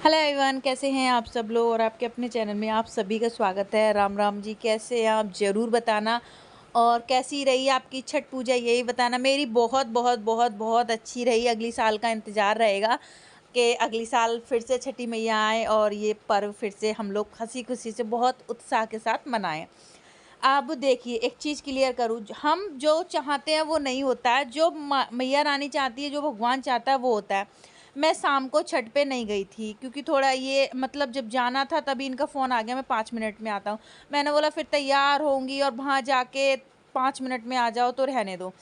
Hello everyone, कैसे हैं आप सब लोग। और आपके अपने चैनल में आप सभी का स्वागत है। राम राम जी, कैसे हैं आप ज़रूर बताना। और कैसी रही आपकी छठ पूजा यही बताना। मेरी बहुत बहुत बहुत बहुत अच्छी रही। अगली साल का इंतज़ार रहेगा कि अगली साल फिर से छठी मैया आए और ये पर्व फिर से हम लोग हंसी खुशी से बहुत उत्साह के साथ मनाएं। अब देखिए, एक चीज़ क्लियर करूँ, हम जो चाहते हैं वो नहीं होता है, जो मैया रानी चाहती है, जो भगवान चाहता है वो होता है। मैं शाम को छठ पे नहीं गई थी क्योंकि थोड़ा ये मतलब जब जाना था तभी इनका फ़ोन आ गया, मैं 5 मिनट में आता हूँ। मैंने बोला फिर तैयार होंगी और वहाँ जाके 5 मिनट में आ जाओ तो रहने दो।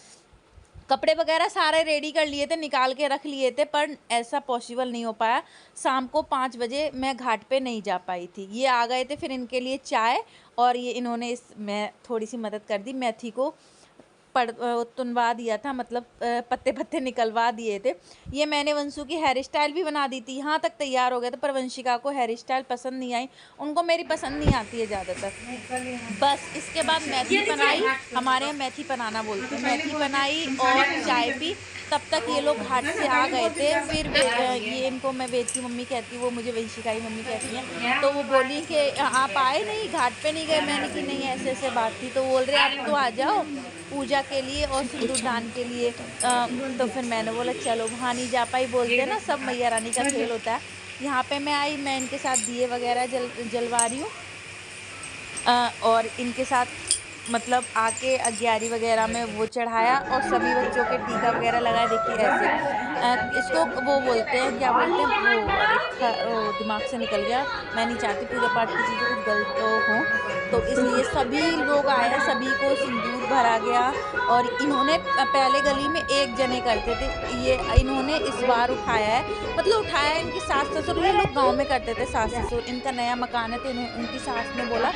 कपड़े वगैरह सारे रेडी कर लिए थे, निकाल के रख लिए थे, पर ऐसा पॉसिबल नहीं हो पाया। शाम को 5 बजे मैं घाट पे नहीं जा पाई थी। ये आ गए थे, फिर इनके लिए चाय और ये इन्होंने इस मैं थोड़ी-सी मदद कर दी, मेथी को तुनवा दिया था, मतलब पत्ते-पत्ते निकलवा दिए थे। ये मैंने वंशु की हेयर स्टाइल भी बना दी थी, यहाँ तक तैयार हो गए थे, पर वंशिका को हेयर स्टाइल पसंद नहीं आई। उनको मेरी पसंद नहीं आती है ज़्यादातर। बस इसके बाद मेथी बनाई, हमारे यहाँ मेथी बनाना बोलते हैं। मेथी बनाई और चाय पी। तब तक ये लोग घाट से आ गए थे। फिर ये इनको मैं वेद मम्मी कहती हूँ, वो मुझे वंशिका की मम्मी कहती हैं। तो वो बोली कि आप आए नहीं, घाट पे नहीं गए। मैंने कि नहीं, ऐसे-ऐसे बात थी। तो बोल रहे आप तो आ जाओ पूजा के लिए और सिंदूरदान के लिए। तो फिर मैंने बोला चलो, वहाँ नहीं जा पाई। बोलते हैं ना, सब मैया रानी का खेल होता है। यहाँ पे मैं आई, मैं इनके साथ दिए वगैरह जलवा रही हूँ। और इनके साथ मतलब आके अग्यारी वगैरह में वो चढ़ाया और सभी बच्चों के टीका वगैरह लगाया। देखिए ऐसे इसको वो बोलते हैं, क्या बोलते हैं वो, अरे दिमाग से निकल गया। मैं नहीं चाहती पूजा पाठ की चीज़ें कुछ गलत हो, तो इसलिए सभी लोग आए हैं, सभी को सिंदूर भरा गया। और इन्होंने पहले गली में एक जने करते थे, ये इन्होंने इस बार उठाया है। मतलब उठाया है इनकी सास ससुर, ये लोग गाँव में करते थे सास ससुर। इनका नया मकान है तो इनकी सास ने बोला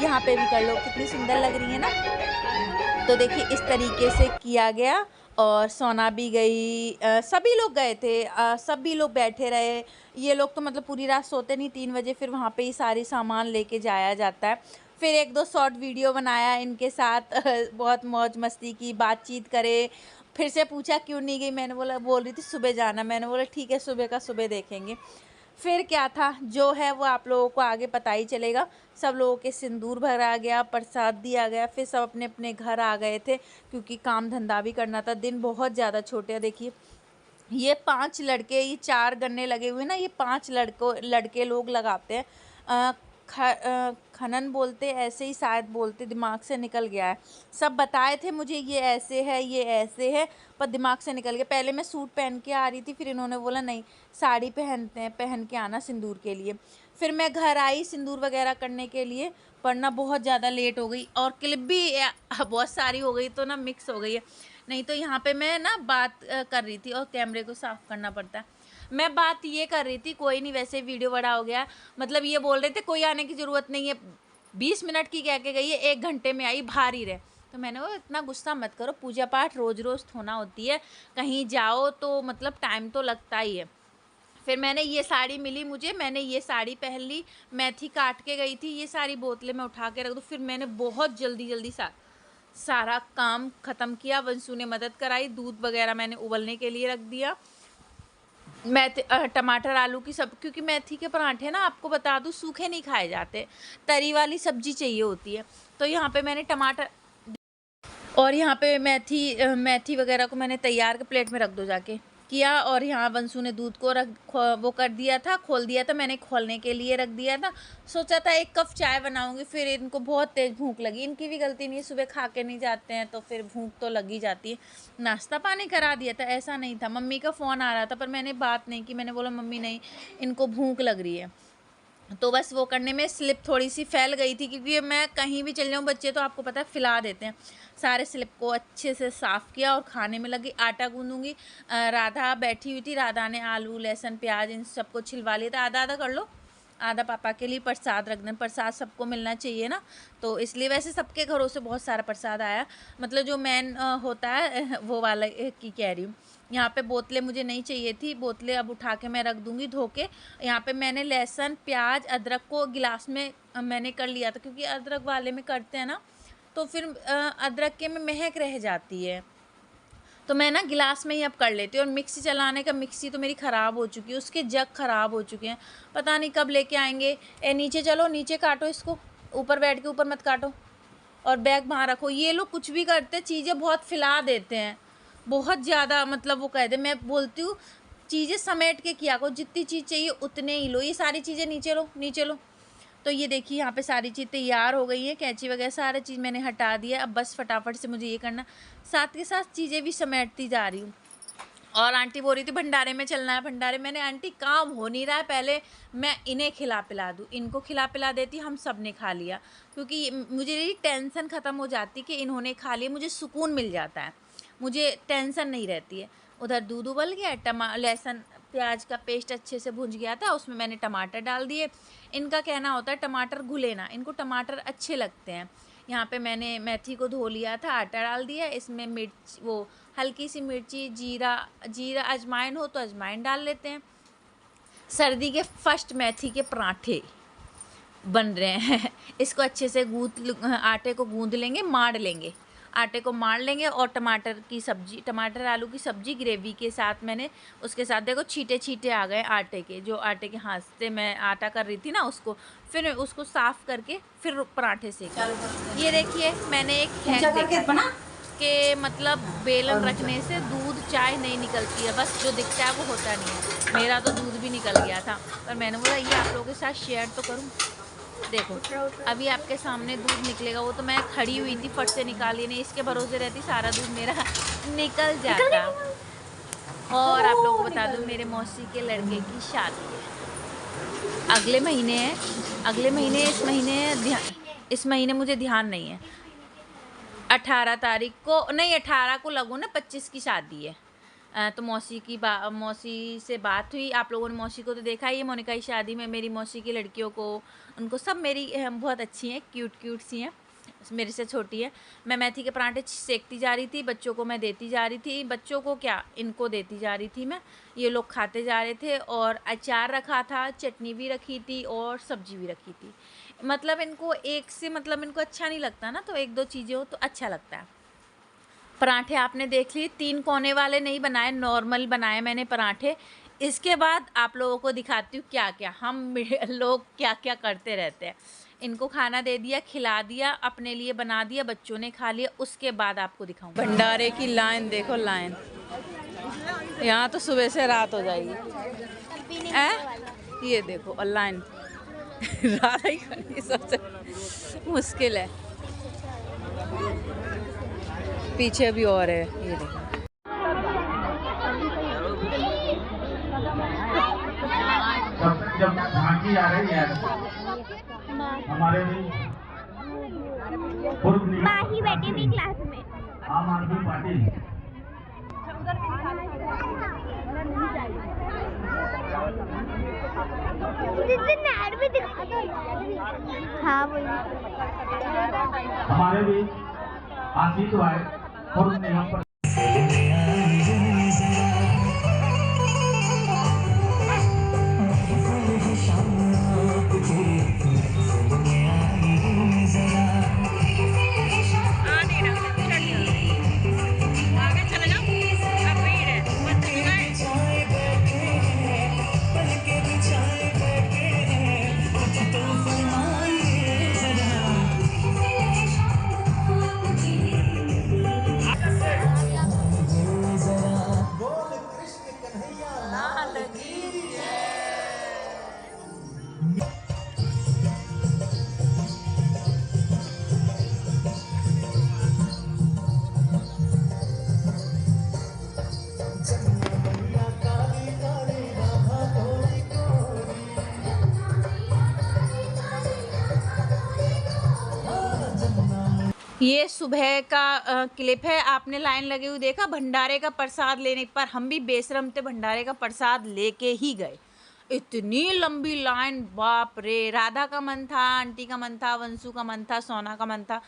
यहाँ पे भी कर लो। कितनी सुंदर लग रही है ना। तो देखिए इस तरीके से किया गया। और सोना भी गई, सभी लोग गए थे, सभी लोग बैठे रहे। ये लोग तो मतलब पूरी रात सोते नहीं, 3 बजे फिर वहाँ पे ही सारी सामान लेके जाया जाता है। फिर 1-2 शॉर्ट वीडियो बनाया इनके साथ, बहुत मौज मस्ती की, बातचीत करे। फिर से पूछा क्यों नहीं गई, मैंने बोला, बोल रही थी सुबह जाना। मैंने बोला ठीक है, सुबह का सुबह देखेंगे। फिर क्या था जो है वो आप लोगों को आगे पता ही चलेगा। सब लोगों के सिंदूर भरा गया, प्रसाद दिया गया, फिर सब अपने अपने घर आ गए थे क्योंकि काम धंधा भी करना था। दिन बहुत ज़्यादा छोटे हैं। देखिए ये 5 लड़के, ये 4 गन्ने लगे हुए ना, ये 5 लड़के लोग लगाते हैं। खनन बोलते ऐसे ही शायद बोलते, दिमाग से निकल गया है। सब बताए थे मुझे ये ऐसे है, ये ऐसे है, पर दिमाग से निकल गया। पहले मैं सूट पहन के आ रही थी, फिर इन्होंने बोला नहीं साड़ी पहनते हैं, पहन के आना सिंदूर के लिए। फिर मैं घर आई सिंदूर वगैरह करने के लिए, पर ना बहुत ज़्यादा लेट हो गई और क्लिप भी बहुत सारी हो गई, तो ना मिक्स हो गई है। नहीं तो यहाँ पे मैं ना बात कर रही थी और कैमरे को साफ करना पड़ता है। मैं बात ये कर रही थी, कोई नहीं वैसे वीडियो बड़ा हो गया। मतलब ये बोल रहे थे कोई आने की ज़रूरत नहीं है, 20 मिनट की कह के गई है, 1 घंटे में आई, भारी रहे। तो मैंने वो इतना गुस्सा मत करो, पूजा पाठ रोज़-रोज़ थोड़ा होती है, कहीं जाओ तो मतलब टाइम तो लगता ही है। फिर मैंने ये साड़ी मिली मुझे, मैंने ये साड़ी पहन ली, मेथी काट के गई थी, ये सारी बोतलें मैं उठा के रख दूँ। फिर मैंने बहुत जल्दी-जल्दी सारा काम ख़त्म किया। वंशु ने मदद कराई, दूध वगैरह मैंने उबलने के लिए रख दिया। टमाटर आलू की सब, क्योंकि मेथी के पराठे ना आपको बता दूँ सूखे नहीं खाए जाते, तरी वाली सब्जी चाहिए होती है। तो यहाँ पे मैंने टमाटर और यहाँ पे मेथी वगैरह को मैंने तैयार के प्लेट में रख दो जाके किया। और यहाँ वंशु ने दूध को वो कर दिया था, खोल दिया था, मैंने खोलने के लिए रख दिया था। सोचा था 1 कप चाय बनाऊंगी, फिर इनको बहुत तेज़ भूख लगी। इनकी भी गलती नहीं है, सुबह खा के नहीं जाते हैं तो फिर भूख तो लगी जाती है। नाश्ता पानी करा दिया था, ऐसा नहीं था। मम्मी का फ़ोन आ रहा था पर मैंने बात नहीं की, मैंने बोला मम्मी नहीं, इनको भूख लग रही है। तो बस वो करने में स्लिप थोड़ी सी फैल गई थी, क्योंकि मैं कहीं भी चल जाऊँ बच्चे तो आपको पता है फैला देते हैं। सारे स्लिप को अच्छे से साफ़ किया और खाने में लगी। आटा गूँदूँगी। राधा बैठी हुई थी, राधा ने आलू लहसुन प्याज इन सबको छिलवा लिया था। आधा आधा कर लो, आधा पापा के लिए प्रसाद रख दें, प्रसाद सबको मिलना चाहिए ना, तो इसलिए वैसे सबके घरों से बहुत सारा प्रसाद आया। मतलब जो मेन होता है वो वाला की कह रही हूँ। यहाँ पे बोतलें मुझे नहीं चाहिए थी, बोतलें अब उठा के मैं रख दूँगी धो के। यहाँ पे मैंने लहसुन प्याज अदरक को गिलास में मैंने कर लिया था, क्योंकि अदरक वाले में करते हैं ना तो फिर अदरक के में महक रह जाती है। तो मैं ना गिलास में ही अब कर लेती हूँ। और मिक्सी चलाने का, मिक्सी तो मेरी ख़राब हो चुकी है, उसके जग ख़राब हो चुके हैं, पता नहीं कब लेके आएंगे। नीचे चलो, नीचे काटो इसको, ऊपर बैठ के ऊपर मत काटो, और बैग वहाँ रखो। ये लोग कुछ भी करते, चीज़ें बहुत फैला देते हैं, बहुत ज़्यादा, मतलब वो कहते, मैं बोलती हूँ चीज़ें समेट के किया करो, जितनी चीज़ चाहिए उतने ही लो। ये सारी चीज़ें नीचे लो, नीचे लो। तो ये देखिए यहाँ पे सारी चीज़ तैयार हो गई है, कैंची वगैरह सारी चीज़ मैंने हटा दिया। अब बस फटाफट से मुझे ये करना, साथ के साथ चीज़ें भी समेटती जा रही हूँ। और आंटी बोल रही थी भंडारे में चलना है, भंडारे। मैंने आंटी काम हो नहीं रहा है, पहले मैं इन्हें खिला पिला दूँ, इनको खिला पिला देती, हम सब ने खा लिया, क्योंकि मुझे ये टेंशन ख़त्म हो जाती कि इन्होंने खा लिया, मुझे सुकून मिल जाता है, मुझे टेंशन नहीं रहती है। उधर दूध उबल गया, लहसुन प्याज का पेस्ट अच्छे से भुंज गया था, उसमें मैंने टमाटर डाल दिए। इनका कहना होता है टमाटर घुले ना, इनको टमाटर अच्छे लगते हैं। यहाँ पे मैंने मेथी को धो लिया था, आटा डाल दिया, इसमें मिर्च, वो हल्की सी मिर्ची, जीरा अजवाइन हो तो अजवाइन डाल लेते हैं। सर्दी के फर्स्ट मेथी के पराठे बन रहे हैं। इसको अच्छे से आटे को गूंद लेंगे, मार लेंगे, आटे को मार लेंगे। और टमाटर की सब्जी, टमाटर आलू की सब्जी ग्रेवी के साथ मैंने, उसके साथ देखो छींटे छींटे आ गए आटे के, जो आटे के हाथ से मैं आटा कर रही थी ना, उसको फिर उसको साफ़ करके फिर पराठे सेके। ये देखिए मैंने एक हैक देखा कि मतलब बेलन रखने से दूध चाय नहीं निकलती है, बस जो दिखता है वो होता नहीं है। मेरा तो दूध भी निकल गया था, पर मैंने बोला ये आप लोगों के साथ शेयर तो करूं। देखो अभी आपके सामने दूध निकलेगा, वो तो मैं खड़ी हुई थी, फट से निकाली नहीं, इसके भरोसे रहती सारा दूध मेरा निकल जाता। और आप लोगों को बता दूं मेरे मौसी के लड़के की शादी है, अगले महीने है, अगले महीने, इस महीने मुझे ध्यान नहीं है, 18 तारीख को नहीं, 18 को लगो ना, 25 की शादी है। तो मौसी से बात हुई, आप लोगों ने मौसी को तो देखा ही है मोनिका की शादी में। मेरी मौसी की लड़कियों को, उनको सब मेरी बहुत अच्छी हैं, क्यूट क्यूट सी हैं, मेरे से छोटी है। मैं मेथी के पराठे सेकती जा रही थी, बच्चों को मैं देती जा रही थी, बच्चों को क्या, इनको देती जा रही थी मैं। ये लोग खाते जा रहे थे, और अचार रखा था, चटनी भी रखी थी, और सब्जी भी रखी थी। मतलब इनको एक से, मतलब इनको अच्छा नहीं लगता ना, तो एक दो चीज़ें हो तो अच्छा लगता है। पराठे आपने देख लिए, 3 कोने वाले नहीं बनाए, नॉर्मल बनाए मैंने पराठे। इसके बाद आप लोगों को दिखाती हूँ क्या क्या हम लोग क्या क्या करते रहते हैं। इनको खाना दे दिया, खिला दिया, अपने लिए बना दिया, बच्चों ने खा लिया, उसके बाद आपको दिखाऊँ। भंडारे की लाइन देखो, लाइन यहाँ तो सुबह से रात हो जाएगी। ये देखो, और लाइन रात ही करनी सबसे मुश्किल है। पीछे भी और है, ये देखो। जब झांकी आ रही है हमारे पूर्व माही बैठी हुई क्लास में, आम आदमी पार्टी भी दिखा दो। हाँ वही हमारे भी आशीष भाई पूर्व निगम पर ये सुबह का क्लिप है, आपने लाइन लगी हुई देखा भंडारे का प्रसाद लेने पर। हम भी बेशरम थे, भंडारे का प्रसाद लेके ही गए। इतनी लंबी लाइन, बाप रे। राधा का मन था, आंटी का मन था, वंशु का मन था, सोना का मन था।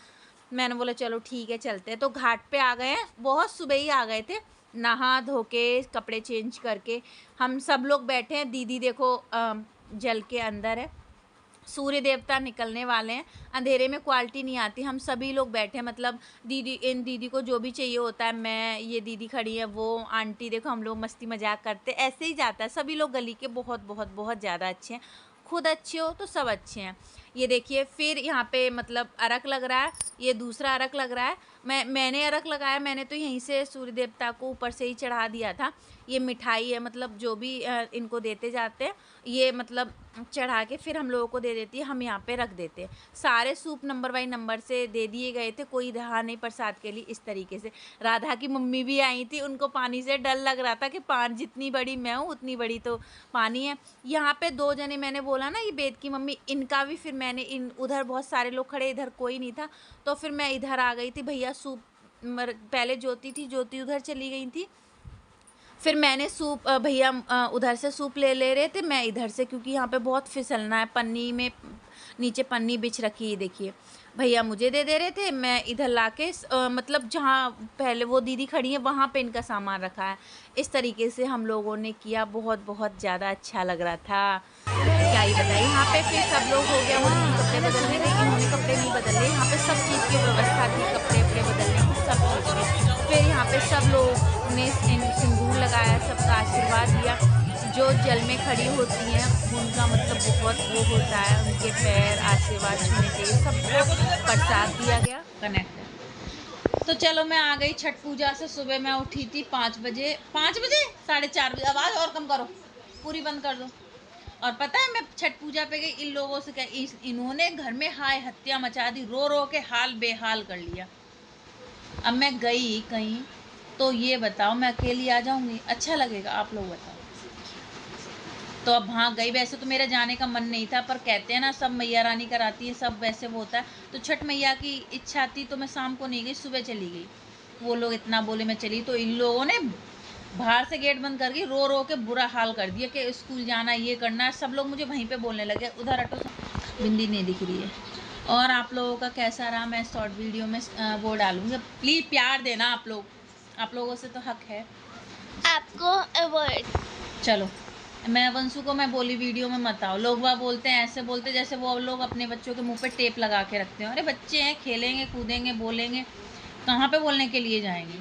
मैंने बोला चलो ठीक है चलते हैं। तो घाट पे आ गए हैं, बहुत सुबह ही आ गए थे, नहा धो के कपड़े चेंज करके हम सब लोग बैठे हैं। दीदी देखो जल के अंदर है, सूर्य देवता निकलने वाले हैं। अंधेरे में क्वालिटी नहीं आती। हम सभी लोग बैठे हैं, मतलब इन दीदी को जो भी चाहिए होता है, मैं, ये दीदी खड़ी है, वो आंटी, देखो हम लोग मस्ती मजाक करते, ऐसे ही जाता है। सभी लोग गली के बहुत बहुत बहुत ज़्यादा अच्छे हैं। खुद अच्छे हो तो सब अच्छे हैं। ये देखिए, फिर यहाँ पे मतलब अर्घ लग रहा है, ये दूसरा अर्घ लग रहा है। मैंने अर्घ लगाया, मैंने तो यहीं से सूर्य देवता को ऊपर से ही चढ़ा दिया था। ये मिठाई है, मतलब जो भी इनको देते जाते हैं, ये मतलब चढ़ा के फिर हम लोगों को दे देती है, हम यहाँ पे रख देते हैं। सारे सूप नंबर बाई नंबर से दे दिए गए थे, कोई रहा नहीं प्रसाद के लिए। इस तरीके से राधा की मम्मी भी आई थी, उनको पानी से डर लग रहा था कि पान जितनी बड़ी मैं हूँ उतनी बड़ी तो पानी है। यहाँ पे 2 जने मैंने बोला ना, ये बेद की मम्मी, इनका भी फिर मैंने उधर बहुत सारे लोग खड़े, इधर कोई नहीं था, तो फिर मैं इधर आ गई थी। भैया सूप पहले ज्योति उधर चली गई थी, फिर मैंने सूप भैया उधर से सूप ले रहे थे, मैं इधर से, क्योंकि यहाँ पे बहुत फिसलना है। पन्नी में नीचे पन्नी बिछ रखी है, देखिए भैया मुझे दे रहे थे, मैं इधर लाके मतलब जहाँ पहले वो दीदी खड़ी है वहाँ पे इनका सामान रखा है। इस तरीके से हम लोगों ने किया, बहुत बहुत ज़्यादा अच्छा लग रहा था, क्या ही बताइए। यहाँ पे फिर सब लोग हो गया, उन्होंने कपड़े बदलने, लेकिन उन्होंने कपड़े नहीं बदले। यहाँ पे सब चीज़ की व्यवस्था थी, कपड़े वपड़े बदलने की, सब चीज़ की। फिर यहाँ पे सब लोग ने सिंदूर लगाया, सबका आशीर्वाद लिया। जो जल में खड़ी होती हैं उनका मतलब बहुत वो होता है, उनके पैर आशीर्वाद छूने चाहिए। सबको प्रसाद दिया गया। कनेक्ट है। तो चलो, मैं आ गई छठ पूजा से। सुबह मैं उठी थी 5 बजे, 4:30 बजे। आवाज़ और कम करो, पूरी बंद कर दो। और पता है, मैं छठ पूजा पे गई, इन लोगों से क्या, इन्होंने घर में हाय हत्या मचा दी, रो रो के हाल बेहाल कर लिया। अब मैं गई कहीं तो ये बताओ, मैं अकेली आ जाऊंगी? अच्छा लगेगा? आप लोग बताओ। तो अब हाँ गई, वैसे तो मेरा जाने का मन नहीं था, पर कहते हैं ना सब मैया रानी कराती है, सब वैसे वो होता है। तो छठ मैया की इच्छा थी, तो मैं शाम को नहीं गई, सुबह चली गई। वो लोग इतना बोले, मैं चली, तो इन लोगों ने बाहर से गेट बंद करके रो रो के बुरा हाल कर दिया कि स्कूल जाना, ये करना है। सब लोग मुझे वहीं पे बोलने लगे। उधर हटो, बिंदी नहीं दिख रही है। और आप लोगों का कैसा रहा, मैं शॉर्ट वीडियो में वो डालूंगी। प्लीज़ प्यार देना आप लोग, आप लोगों से तो हक है आपको अवार्ड। चलो, मैं वंशु को मैं बोली वीडियो में मत आओ। लोग वह बोलते हैं, ऐसे बोलते जैसे वो लोग अपने बच्चों के मुंह पे टेप लगा के रखते हैं। अरे बच्चे हैं, खेलेंगे कूदेंगे बोलेंगे, कहाँ पे बोलने के लिए जाएंगे?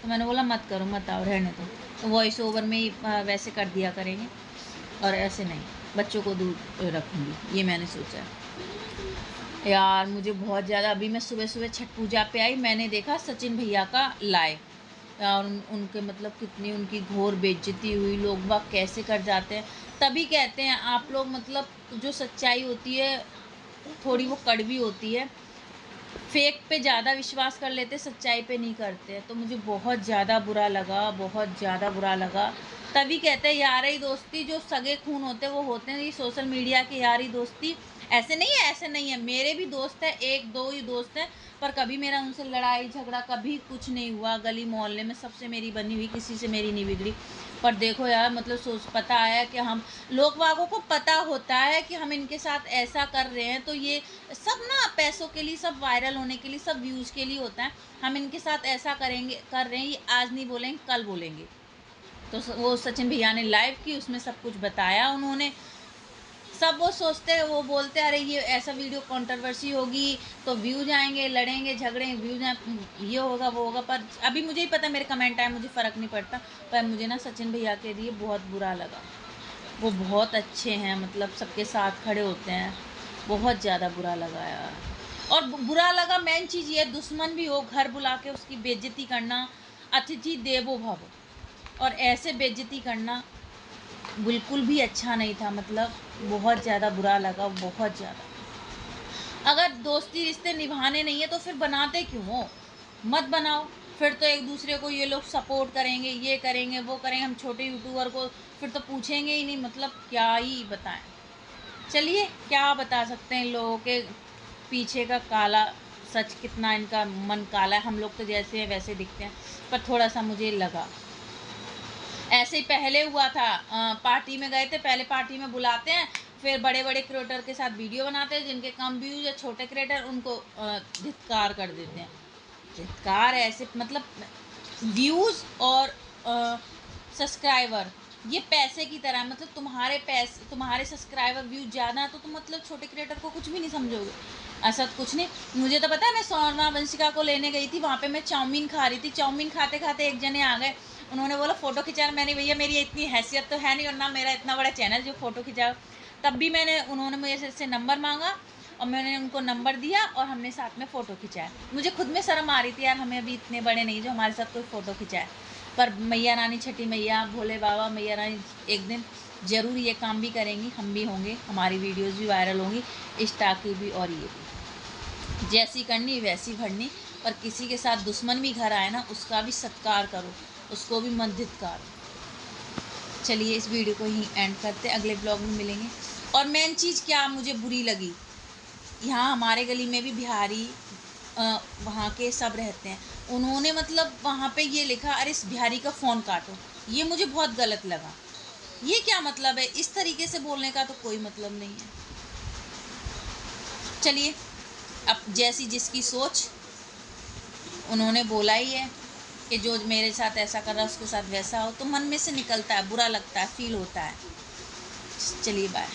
तो मैंने बोला मत करो, मत आओ, रहने दो। तो वॉइस ओवर में ही वैसे कर दिया करेंगे, और ऐसे नहीं, बच्चों को दूर रखूँगी, ये मैंने सोचा है। यार मुझे बहुत ज़्यादा, अभी मैं सुबह सुबह छठ पूजा पे आई, मैंने देखा सचिन भैया का लाइव, और उनके मतलब कितनी उनकी घोर बेइज्जती हुई। लोग बाग कैसे कर जाते हैं। तभी कहते हैं आप लोग, मतलब जो सच्चाई होती है थोड़ी वो कड़वी होती है। फेक पे ज़्यादा विश्वास कर लेते, सच्चाई पे नहीं करते। तो मुझे बहुत ज़्यादा बुरा लगा, बहुत ज़्यादा बुरा लगा। तभी कहते हैं यारी दोस्ती, जो सगे खून होते हैं वो होते हैं। ये सोशल मीडिया की यारी दोस्ती ऐसे नहीं है, ऐसे नहीं है। मेरे भी दोस्त हैं, 1-2 ही दोस्त हैं, पर कभी मेरा उनसे लड़ाई झगड़ा कभी कुछ नहीं हुआ। गली मोहल्ले में सबसे मेरी बनी हुई, किसी से मेरी नहीं बिगड़ी। पर देखो यार, मतलब सोच पता है कि हम लोग वागों को पता होता है कि हम इनके साथ ऐसा कर रहे हैं, तो ये सब ना पैसों के लिए, सब वायरल होने के लिए, सब व्यूज़ के लिए होता है। हम इनके साथ ऐसा करेंगे, कर रहे हैं, ये आज नहीं बोलेंगे कल बोलेंगे। तो वो सचिन भैया ने लाइव की, उसमें सब कुछ बताया उन्होंने। सब वो सोचते हैं, वो बोलते हैं अरे ये ऐसा वीडियो कंट्रोवर्सी होगी तो व्यूज आएंगे, लड़ेंगे झगड़ेंगे, व्यूज ये होगा वो होगा। पर अभी मुझे ही पता, मेरे कमेंट आए, मुझे फ़र्क नहीं पड़ता। पर मुझे ना सचिन भैया के लिए बहुत बुरा लगा। वो बहुत अच्छे हैं, मतलब सबके साथ खड़े होते हैं। बहुत ज़्यादा बुरा लगा यार। और बुरा लगा मेन चीज़ ये, दुश्मन भी हो घर बुला के उसकी बेइज्जती करना, अतिथि देवो भव, और ऐसे बेइज्जती करना बिल्कुल भी अच्छा नहीं था। मतलब बहुत ज़्यादा बुरा लगा, बहुत ज़्यादा। अगर दोस्ती रिश्ते निभाने नहीं है तो फिर बनाते क्यों हो? मत बनाओ। फिर तो एक दूसरे को ये लोग सपोर्ट करेंगे, ये करेंगे वो करेंगे। हम छोटे यूट्यूबर को फिर तो पूछेंगे ही नहीं, मतलब क्या ही बताएं। चलिए, क्या बता सकते हैं, इन लोगों के पीछे का काला सच, कितना इनका मन काला है। हम लोग तो जैसे हैं वैसे दिखते हैं, पर थोड़ा सा मुझे लगा ऐसे ही पहले हुआ था। पार्टी में गए थे, पहले पार्टी में बुलाते हैं, फिर बड़े बड़े क्रिएटर के साथ वीडियो बनाते हैं, जिनके कम व्यूज या छोटे क्रिएटर, उनको धिक्कार कर देते हैं। धिक्कार ऐसे, मतलब व्यूज़ और सब्सक्राइबर ये पैसे की तरह, मतलब तुम्हारे पैसे, तुम्हारे सब्सक्राइबर व्यूज ज़्यादा तो तुम मतलब छोटे क्रिएटर को कुछ भी नहीं समझोगे। ऐसा तो कुछ नहीं। मुझे तो पता है, मैं सोना वंशिका को लेने गई थी, वहाँ पे मैं चाउमीन खा रही थी। चाउमीन खाते खाते एक जने आ गए, उन्होंने बोला फ़ोटो खिंचा। मैंने, भैया मेरी इतनी हैसियत तो है नहीं, और ना मेरा इतना बड़ा चैनल जो फ़ोटो खिंचाओ। तब भी उन्होंने मुझे से नंबर मांगा और मैंने उनको नंबर दिया और हमने साथ में फ़ोटो खिंचाया। मुझे खुद में शर्म आ रही थी यार, हमें अभी इतने बड़े नहीं जो हमारे साथ कोई फ़ोटो खिंचाए। पर मैया रानी, छठी मैया, भोले बाबा, मैया रानी एक दिन ज़रूर ये काम भी करेंगी, हम भी होंगे, हमारी वीडियोस भी वायरल होंगी, इंस्टा की भी और ये भी। जैसी करनी वैसी भरनी। पर किसी के साथ दुश्मन भी घर आए ना, उसका भी सत्कार करो, उसको भी मदद करो। चलिए इस वीडियो को यहीं एंड करते, अगले ब्लॉग में मिलेंगे। और मेन चीज़ क्या मुझे बुरी लगी, यहाँ हमारे गली में भी बिहारी वहाँ के सब रहते हैं, उन्होंने मतलब वहाँ पे ये लिखा, अरे इस बिहारी का फ़ोन काटो। ये मुझे बहुत गलत लगा। ये क्या मतलब है? इस तरीके से बोलने का तो कोई मतलब नहीं है। चलिए, अब जैसी जिसकी सोच, उन्होंने बोला ही है कि जो मेरे साथ ऐसा कर रहा है उसके साथ वैसा हो, तो मन में से निकलता है, बुरा लगता है, फील होता है। चलिए बाय।